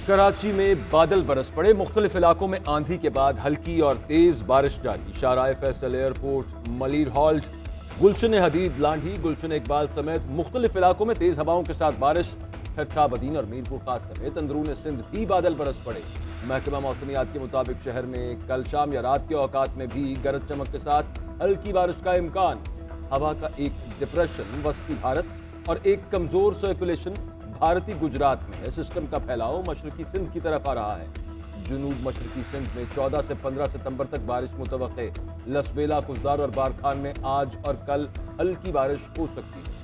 कराची में बादल बरस पड़े। मुख्तलिफ इलाकों में आंधी के बाद हल्की और तेज बारिश जारी। शाहराह फैसल, एयरपोर्ट, मलिर हॉल्ट, गुलशन हदीद, लांढी, गुलशन इकबाल समेत मुख्तलिफ इलाकों में तेज हवाओं के साथ बारिश। ठट्ठा, बदीन और मीरपुर खास समेत अंदरून सिंध भी बादल बरस पड़े। महकमा मौसमियात के मुताबिक शहर में कल शाम या रात के औकात में भी गरज चमक के साथ हल्की बारिश का इम्कान। हवा का एक डिप्रेशन वस्ती भारत और एक कमजोर सर्कुलेशन भारतीय गुजरात में है। सिस्टम का फैलाव मशरकी सिंध की तरफ आ रहा है। जुनूब मशरकी सिंध में 14 से 15 सितंबर तक बारिश मुतवक्के। लसबेला, खुजदार और बारखान में आज और कल हल्की बारिश हो सकती है।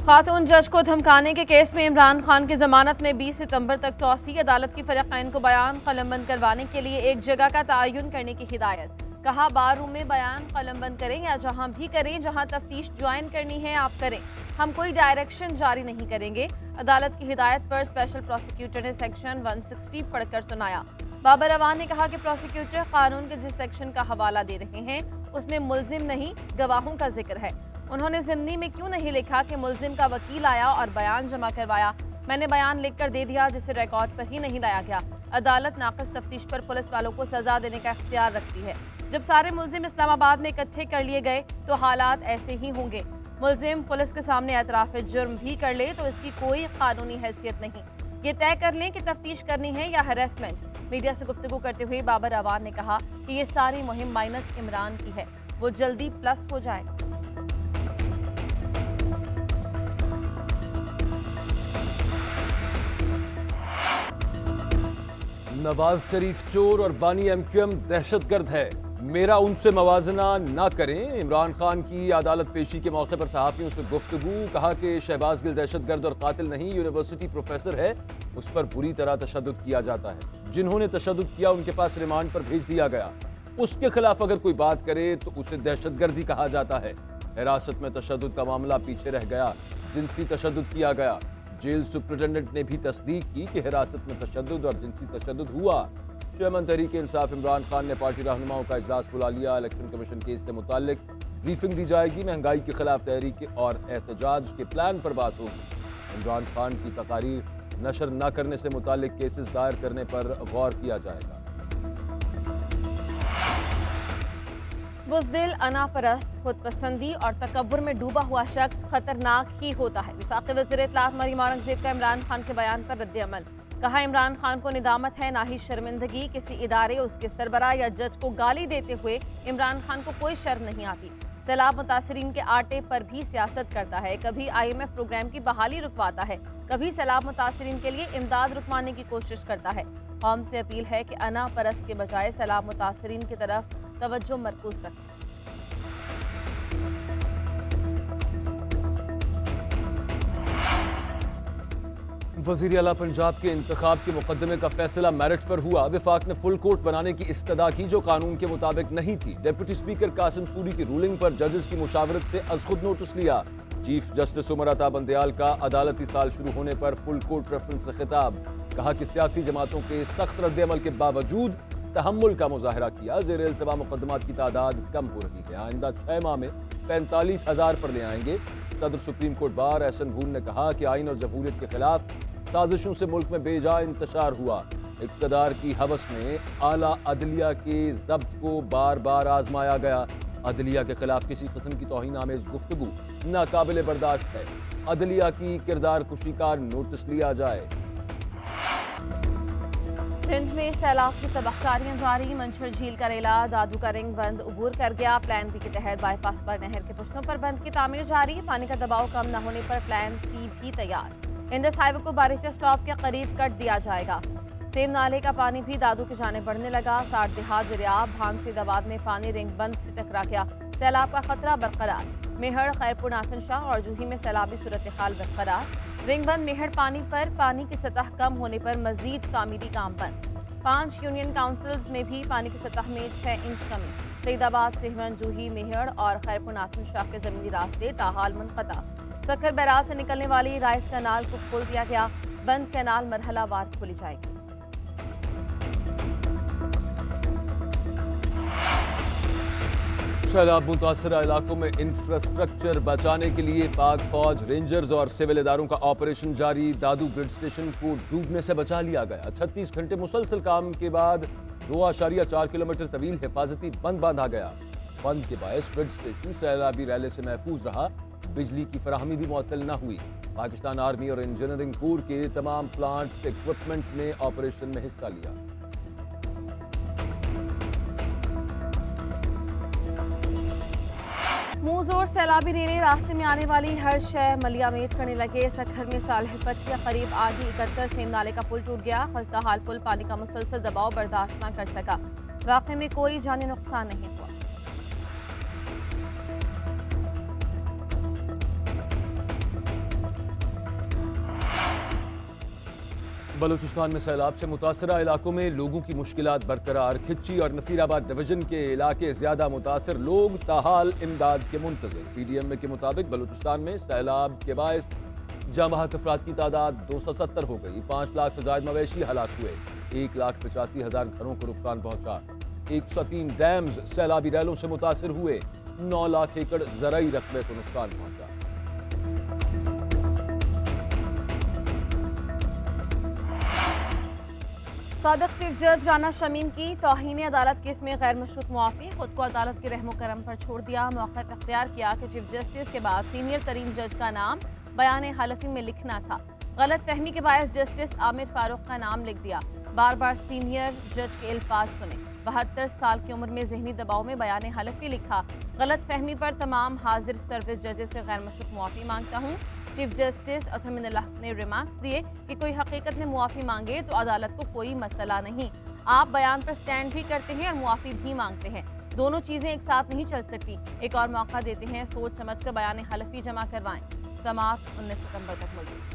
खातून जज को धमकाने के केस में इमरान खान की जमानत में 20 सितंबर तक तौसी। अदालत की फरीक़ैन को बयान कलमबंद करवाने के लिए एक जगह का तयन करने की हिदायत। कहा, बार रूम में बयान कलमबंद करें या जहां भी करें जहां तफ्तीश ज्वाइन करनी है आप करें, हम कोई डायरेक्शन जारी नहीं करेंगे। अदालत की हिदायत पर स्पेशल प्रोसिक्यूटर ने सेक्शन 160 पढ़कर सुनाया। बाबर अवान ने कहा कि प्रोसिक्यूटर कानून के जिस सेक्शन का हवाला दे रहे हैं उसमें मुल्जिम नहीं गवाहों का जिक्र है। उन्होंने ज़िमनी में क्यों नहीं लिखा कि मुल्जिम का वकील आया और बयान जमा करवाया। मैंने बयान लिखकर दे दिया जिसे रिकॉर्ड पर ही नहीं लाया गया। अदालत नाक़िस तफ्तीश पर पुलिस वालों को सजा देने का इख्तियार रखती है। जब सारे मुल्जिम इस्लामाबाद में इकट्ठे कर लिए गए तो हालात ऐसे ही होंगे। मुल्जिम पुलिस के सामने एतराफ़ जुर्म भी कर ले तो इसकी कोई कानूनी हैसियत नहीं। ये तय कर लें कि तफ्तीश करनी है या हरेसमेंट। मीडिया से गुफ्तगू करते हुए बाबर अवान ने कहा कि ये सारी मुहिम माइनस इमरान की है, वो जल्दी प्लस हो जाए। नवाज शरीफ चोर और बानी MQM दहशतगर्द है, मेरा उनसे मवाजना ना करें। इमरान खान की अदालत पेशी के मौके पर सहाफ़ियों से गुफ्तगू। कहा कि शहबाज गिल दहशतगर्द और कातिल नहीं, यूनिवर्सिटी प्रोफेसर है, उस पर बुरी तरह तशद्दुद किया जाता है। जिन्होंने तशद्दुद किया उनके पास रिमांड पर भेज दिया गया। उसके खिलाफ अगर कोई बात करे तो उसे दहशतगर्द ही कहा जाता है। हिरासत में तशद्दुद का मामला पीछे रह गया, जिनसी तशद्दुद किया गया। जेल सुप्रिटेंडेंट ने भी तस्दीक की कि हिरासत में तशद्दुद और जिनसी तशद्दुद हुआ। चेयरमैन तहरीक इंसाफ इमरान खान ने पार्टी रहनुमाओं का इजलास बुला लिया। इलेक्शन कमीशन केस से मुताल्लिक ब्रीफिंग दी जाएगी। महंगाई के खिलाफ तहरीक और एहतजाज के प्लान पर बात होगी। इमरान खान की तकारीर नशर न करने से मुताल्लिक केसेस दायर करने पर गौर किया जाएगा। बुज़दिल, अनापरस्त, खुदपसंदी और तकब्बुर में डूबा हुआ शख्स खतरनाक ही होता है। वफाकी वज़ीर इत्तलात मरियम औरंगज़ेब का इमरान खान के बयान पर रद्द अमल। कहा, इमरान खान को निदामत है ना ही शर्मिंदगी। किसी इदारे, उसके सरबराह या जज को गाली देते हुए इमरान खान को कोई शर्म नहीं आती। सैलाब मुतासरीन के आटे पर भी सियासत करता है। कभी IMF प्रोग्राम की बहाली रुकवाता है, कभी सैलाब मुतासरीन के लिए इमदाद रुकवाने की कोशिश करता है। कौम से अपील है कि अना परस्त के बजाय सैलाब मुतासरीन की तरफ तवज्जो मरकूज रखें। वज़ीर आला पंजाब के इंतखाब के मुकदमे का फैसला मेरिट पर हुआ। विफाक ने फुल कोर्ट बनाने की इस्तदा की जो कानून के मुताबिक नहीं थी। डिप्टी स्पीकर कासिम सूरी की रूलिंग पर जजेस की मुशावरत से अज खुद नोटिस लिया। चीफ जस्टिस उमर अता बंदयाल का अदालती साल शुरू होने पर फुल कोर्ट रेफरेंस से खिताब। कहा कि सियासी जमातों के सख्त रद्द-ए-अमल के बावजूद तहम्मुल का मुजाहरा किया। ज़ेर इल्तवा मुकदमात की तादाद कम हो रही है। आइंदा 6 माह में 45,000 पर ले आएंगे। सदर सुप्रीम कोर्ट बार एहसन भून ने कहा कि आइन और जमहूरियत के खिलाफ साजिशों से मुल्क में बेजा इंतशार हुआ। इक़्तिदार की हवस में आला अदलिया के ज़ब्त को बार बार आजमाया गया। अदलिया के खिलाफ किसी किस्म की तौहीन आमेज गुफ्तगू नाकाबिले बर्दाश्त है। अदलिया की किरदार कुशी का नोटिस लिया जाए। सिंध में सैलाब की तबाहकारियां जारी। मंछर झील का रेला दादू का रिंग बंद अबूर कर गया। प्लान बी के तहत बाईपास पर नहर के पुश्तों पर बंद की तामीर जारी। पानी का दबाव कम न होने पर प्लान C भी तैयार। इंडस हाईवे को बारिशा स्टॉप के करीब कट दिया जाएगा। सेम नाले का पानी भी दादू की जाने बढ़ने लगा। साठ देहात दरियाब भानसीदाबाद में पानी रिंग बंद से टकरा गया। सैलाब का खतरा बरकरार। मेहड़, खैरपुर, नाथन शाह और जूही में सैलाबी सूरत हाल बरकरार। रिंग बंद मेहड़ पानी पर पानी की सतह कम होने पर मजीद तामीरी काम बंद। 5 यूनियन काउंसिल्स में भी पानी की सतह में 6 इंच कमी। सईदाबाद, सेहवन, जूही, मेहड़ और खैरपुर नाथन शाह के जमीनी रास्ते ताहाल मुनक़ता। सखर बैराज से निकलने वाली राइस कैनाल को खोल दिया गया। बंद कैनाल मरहलावार खोली जाएगी। सैलाब मुतासरा इलाकों में इंफ्रास्ट्रक्चर बचाने के लिए पाक फौज, रेंजर्स और सिविल इदारों का ऑपरेशन जारी। दादू ग्रिड स्टेशन को डूबने से बचा लिया गया। 36 घंटे मुसलसल काम के बाद 2.4 किलोमीटर तवील हिफाजती बंद बांधा गया। बंद के बायस ग्रिड स्टेशन सैलाबी रैले से महफूज रहा। बिजली की फराहमी भी मुअत्तल न हुई। पाकिस्तान आर्मी और इंजीनियरिंग कोर के तमाम प्लांट इक्विपमेंट ने ऑपरेशन में हिस्सा लिया। मुंह जोर सैलाबी रेले रास्ते में आने वाली हर शय मलिया मेज करने लगे। सखर में सालहपत के करीब आधी 71 सेम नाले का पुल टूट गया। खस्ता हाल पुल पानी का मुसलसल दबाव बर्दाश्त न कर सका। वाक़े में कोई जानी नुकसान नहीं हुआ। बलूचिस्तान में सैलाब से मुतासरा इलाकों में लोगों की मुश्किलात बरकरार। खिच्ची और नसीराबाद डिवीजन के इलाके ज्यादा मुतासर, लोग ताहाल इमदाद के मुंतज़िर। PDM के मुताबिक बलूचिस्तान में सैलाब के बायस जामबहक अफराद की तादाद 270 हो गई। 5 लाख से ज्यादा मवेशी हलाक हुए। 1,85,000 घरों को नुकसान पहुंचा। 103 डैम्स सैलाबी रैलों से मुतासर हुए। 9 लाख एकड़ ज़राई रकबे को नुकसान पहुंचा। साबिक चीफ जज राना शमीम की तौहीन अदालत केस में गैर मशरूत मुआफ़ी। खुद को अदालत के रहमो करम पर छोड़ दिया। मौक़िफ़ इख्तियार किया कि चीफ जस्टिस के बाद सीनियर तरीन जज का नाम बयान हलफी में लिखना था। गलत फहमी के बायस जस्टिस आमिर फारूक का नाम लिख दिया। बार बार सीनियर जज के अल्फाज सुने। 72 साल की उम्र में जहनी दबाव में बयान हलफी लिखा। गलत फहमी पर तमाम हाजिर सर्विस जजेस से गैर मशरूत मुआफ़ी मांगता हूँ। चीफ जस्टिस अथमिनुल्लाह ने रिमार्क्स दिए कि कोई हकीकत में मुआफ़ी मांगे तो अदालत को कोई मसला नहीं। आप बयान पर स्टैंड भी करते हैं और मुआफ़ी भी मांगते हैं। दोनों चीज़ें एक साथ नहीं चल सकती। एक और मौका देते हैं, सोच समझ कर बयान हलफी जमा करवाएं। समाअत 19 सितंबर तक मौजूद।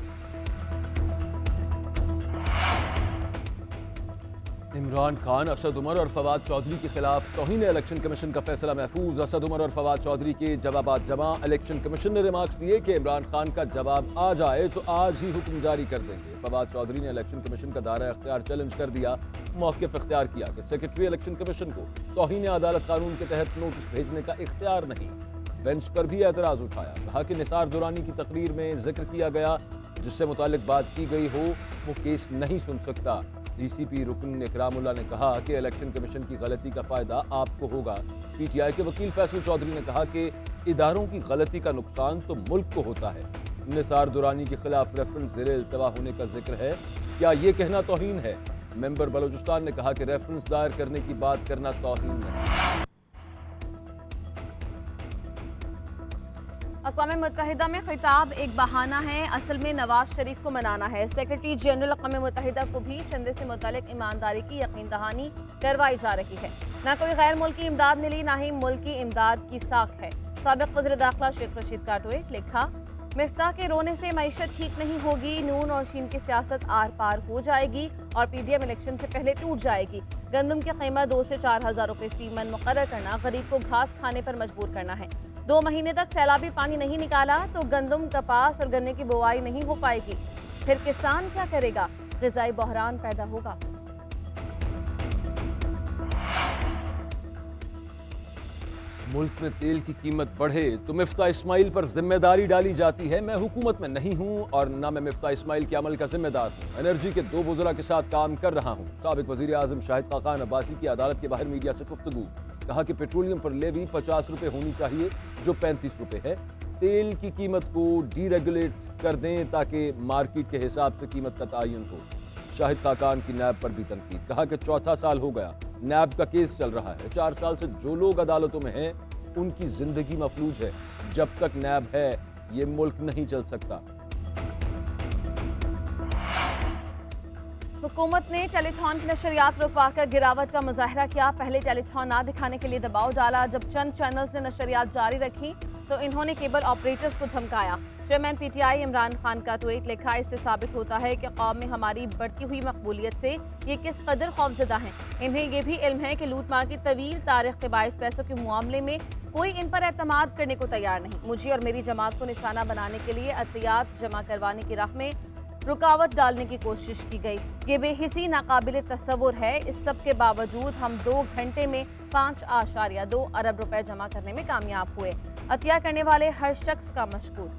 इमरान खान, असद उमर और फवाद चौधरी के खिलाफ तौहीन इलेक्शन कमीशन का फैसला महफूज। असद उमर और फवाद चौधरी के जवाबात जमा। इलेक्शन कमीशन ने रिमार्क्स दिए कि इमरान खान का जवाब आ जाए तो आज ही हुक्म जारी कर देंगे। फवाद चौधरी ने इलेक्शन कमीशन का दायरा इख्तियार चैलेंज कर दिया। मौक़िफ़ इख्तियार किया कि सेक्रेटरी इलेक्शन कमीशन को तौहीन अदालत कानून के तहत नोटिस भेजने का इख्तियार नहीं। बेंच पर भी एतराज़ उठाया। कहा कि निसार दुरानी की तकरीर में जिक्र किया गया जिससे मुतालिक बात की गई हो वो केस नहीं सुन सकता। DCP रुकन इकरामुल्लाह ने कहा कि इलेक्शन कमीशन की गलती का फ़ायदा आपको होगा। PTI के वकील फैसल चौधरी ने कहा कि इदारों की गलती का नुकसान तो मुल्क को होता है। निसार दुरानी के खिलाफ रेफरेंस ज़ेरे इल्तवा होने का जिक्र है, क्या ये कहना तौहीन है? मेंबर बलूचिस्तान ने कहा कि रेफरेंस दायर करने की बात करना तौहीन नहीं। अक़वाम मुत्तहिदा में खिताब एक बहाना है, असल में नवाज शरीफ को मनाना है। सेक्रेटरी जनरल अक़वाम मुत्तहिदा को भी चंदे से मुतालिक ईमानदारी की यकीन दहानी करवाई जा रही है। न कोई गैर मुल्की इमदाद मिली, ना ही मुल्की इमदाद की साख है। साबिक़ वज़ीर दाखिला शेख रशीद का ट्वीट लिखा, मिफ्ताह के रोने से मईशत ठीक नहीं होगी। नून और शीन की सियासत आर पार हो जाएगी और PDM इलेक्शन से पहले टूट जाएगी। गंदम की कीमत 2 से 4 हज़ार रुपये फी मन मुकर्रर करना गरीब को घास खाने पर मजबूर करना है। 2 महीने तक सैलाबी पानी नहीं निकाला तो गंदम, कपास और गन्ने की बुआई नहीं हो पाएगी। फिर किसान क्या करेगा? ग़िज़ाई बहरान पैदा होगा। मुल्क में तेल की कीमत बढ़े तो मिफ्ता इस्माइल पर जिम्मेदारी डाली जाती है। मैं हुकूमत में नहीं हूं और न मैं मिफ्ता इस्माइल के अमल का जिम्मेदार हूं। एनर्जी के 2 वज़रा के साथ काम कर रहा हूं। साबिक़ वज़ीर आज़म शाहिद खाकान अब्बासी की अदालत के बाहर मीडिया से गुफ्तगू। कहा कि पेट्रोलियम पर लेवी 50 रुपये होनी चाहिए जो 35 रुपये है। तेल की कीमत को डीरेगुलेट कर दें ताकि मार्केट के हिसाब से कीमत का तयन हो। शाहिद खाकान की नैब पर भी तनकीद। कहा कि 4था साल हो गया नैब का केस चल रहा है। 4 साल से जो लोग अदालतों में हैं उनकी जिंदगी मफलूज है। जब तक नैब है ये मुल्क नहीं चल सकता। हुकूमत ने टेलीथॉन की नशरियात रुकवाकर गिरावट का मुजाहरा किया। पहले टेलीथॉन ना दिखाने के लिए दबाव डाला। जब चंद चैनल्स ने नशरियात जारी रखी तो इन्होंने केबल ऑपरेटर्स को धमकाया। चेयरमैन PTI इमरान खान का ट्वीट लिखा, इससे साबित होता है कि कौम में हमारी बढ़ती हुई मकबूलियत से ये किस कदर खौफजदा हैं। इन्हें यह भी इल्म है कि लूट मार की तवील तारीख के बायस पैसों के मामले में कोई इन पर एतमाद करने को तैयार नहीं। मुझे और मेरी जमात को निशाना बनाने के लिए अतियात जमा करवाने की राह में रुकावट डालने की कोशिश की गई। ये बेहिसी नाकाबिले तस्वुर है। इस सब के बावजूद हम 2 घंटे में 5.2 अरब रुपए जमा करने में कामयाब हुए। अतिया करने वाले हर शख्स का मशकूर।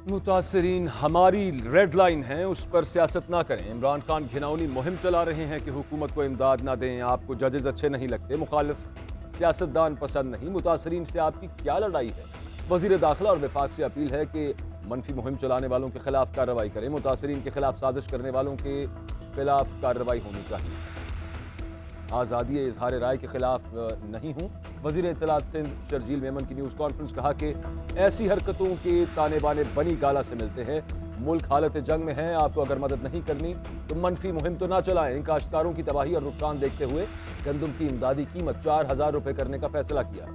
मुतासरीन हमारी रेड लाइन है, उस पर सियासत ना करें। इमरान खान घिनौनी मुहिम चला रहे हैं कि हुकूमत को इमदाद ना दें। आपको जजेस अच्छे नहीं लगते, मुखालिफ सियासतदान पसंद नहीं, मुतासरीन से आपकी क्या लड़ाई है? वजीर दाखिला और विफाक से अपील है कि मनफी मुहिम चलाने वालों के खिलाफ कार्रवाई करें। मुतासरीन के खिलाफ साजिश करने वालों के खिलाफ कार्रवाई होनी चाहिए। आज़ादी इजहार राय के खिलाफ नहीं हूँ। वजीर इत्तलात सिंध शर्जील मेमन की न्यूज़ कॉन्फ्रेंस कहा कि ऐसी हरकतों के ताने बाने बनी गाला से मिलते हैं। मुल्क हालत जंग में है, आपको अगर मदद नहीं करनी तो मनफी मुहिम तो ना चलाएं। काश्तकारों की तबाही और नुकसान देखते हुए गंदम की इमदादी कीमत 4000 रुपये करने का फैसला किया।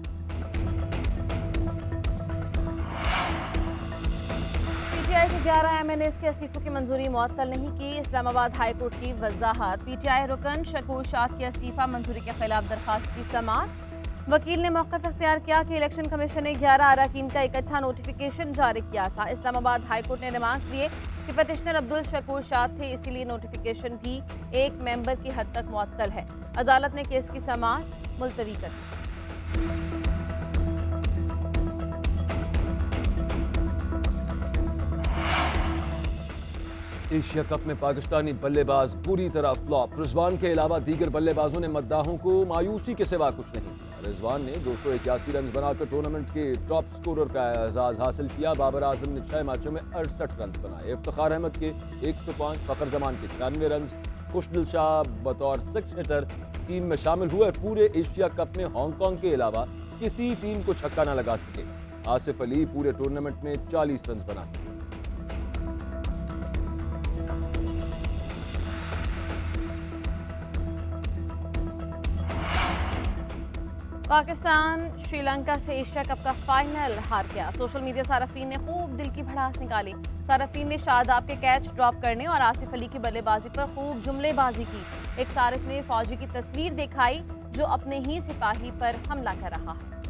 पीटीआई के 11 एमएनएस के इस्तीफों की मंजूरी मुअत्तल नहीं की। इस्लामाबाद हाई कोर्ट की वजाहत। पीटीआई रुकन शकूर शाह की इस्तीफा मंजूरी के खिलाफ दरखास्त की समाअत। वकील ने मौक़िफ़ अख्तियार किया कि इलेक्शन कमीशन ने 11 अरकान का इकट्ठा नोटिफिकेशन जारी किया था। इस्लामाबाद हाई कोर्ट ने रिमार्क्स दिए कि पटिशनर अब्दुल शकूर शाह थे, इसीलिए नोटिफिकेशन भी एक मेंबर की हद तक मुअत्तल है। अदालत ने केस की समाअत मुलतवी कर दी। एशिया कप में पाकिस्तानी बल्लेबाज पूरी तरह फ्लॉप। रिजवान के अलावा दीगर बल्लेबाजों ने मद्दाहों को मायूसी के सिवा कुछ नहीं किया। रिजवान ने 281 रन बनाकर टूर्नामेंट के टॉप स्कोरर का एजाज हासिल किया। बाबर आजम ने 6 मैचों में 68 रन बनाए। इफ्तिखार अहमद के 105, फखर जमान के 96 रन। खुशदिल शाह बतौर 6 हिटर टीम में शामिल हुए। पूरे एशिया कप में हांगकांग के अलावा किसी टीम को छक्का न लगा सके। आसिफ अली पूरे टूर्नामेंट में 40 रन बना सके। पाकिस्तान श्रीलंका से एशिया कप का फाइनल हार गया। सोशल मीडिया सारफीन ने खूब दिल की भड़ास निकाली। सारफीन ने शादाब के कैच ड्रॉप करने और आसिफ अली की बल्लेबाजी पर खूब जुमलेबाजी की। एक सारिफ ने फौजी की तस्वीर दिखाई जो अपने ही सिपाही पर हमला कर रहा है।